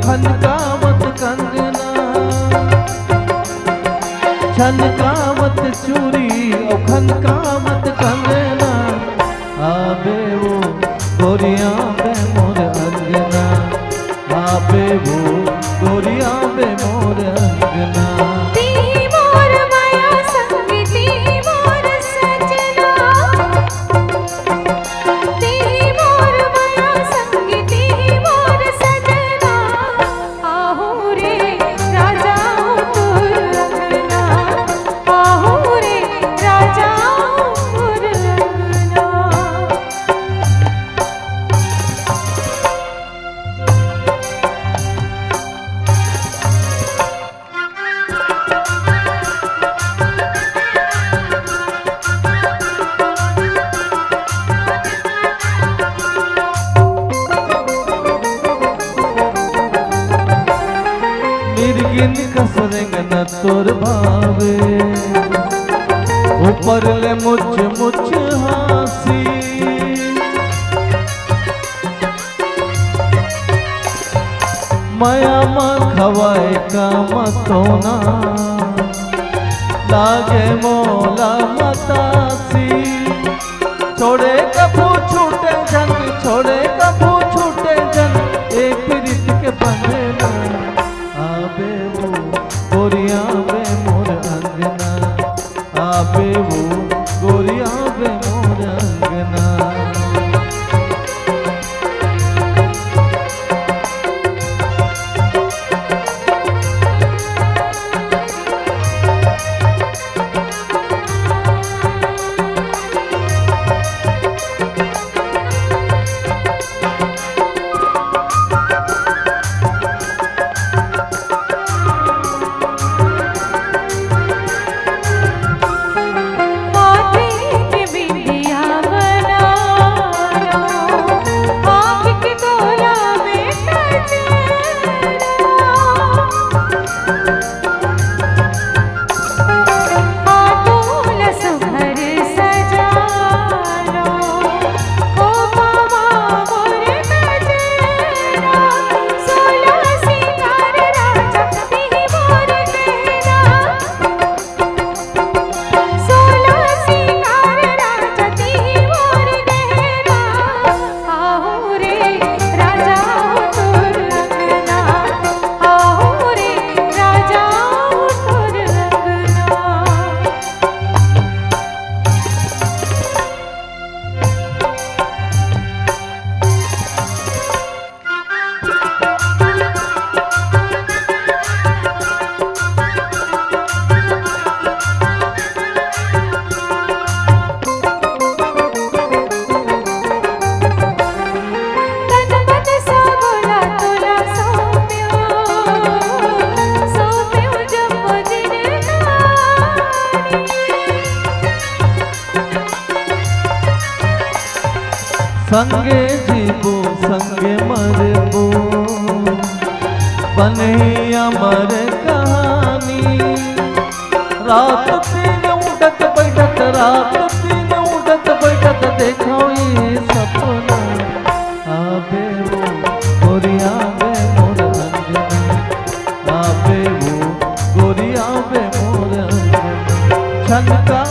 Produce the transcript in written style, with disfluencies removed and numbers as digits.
खनकावत कंगना, छनकावत चूड़ी और खनकावत कंगना, आबे वो गोरिया बे मोर अंगना, आबे वो गोरिया बे मोर अंगना। मिर्गिन कसरेंग न तोर भावे, ऊपर ले मुझ मुझ हासी, माया माँ खवाए का मतोना, लागे मोला मतासी। छोड़े कभू छूटे जन, छोड़े कभू छूटे जन, एक प्रीत के बंधना, आबे वो गोरिया बे मोर अंगना, आबे वो गोरिया बे मोर अंगना। संगे जीवो संगे मरबो, बने अमर कहानी। रात दिन उठत बैठत, रात दिन उठत बैठत, देखो ये सपना, आबे वो गोरिया बे मोर अंगना, आबे वो गोरिया बे मोर अंगना। छनका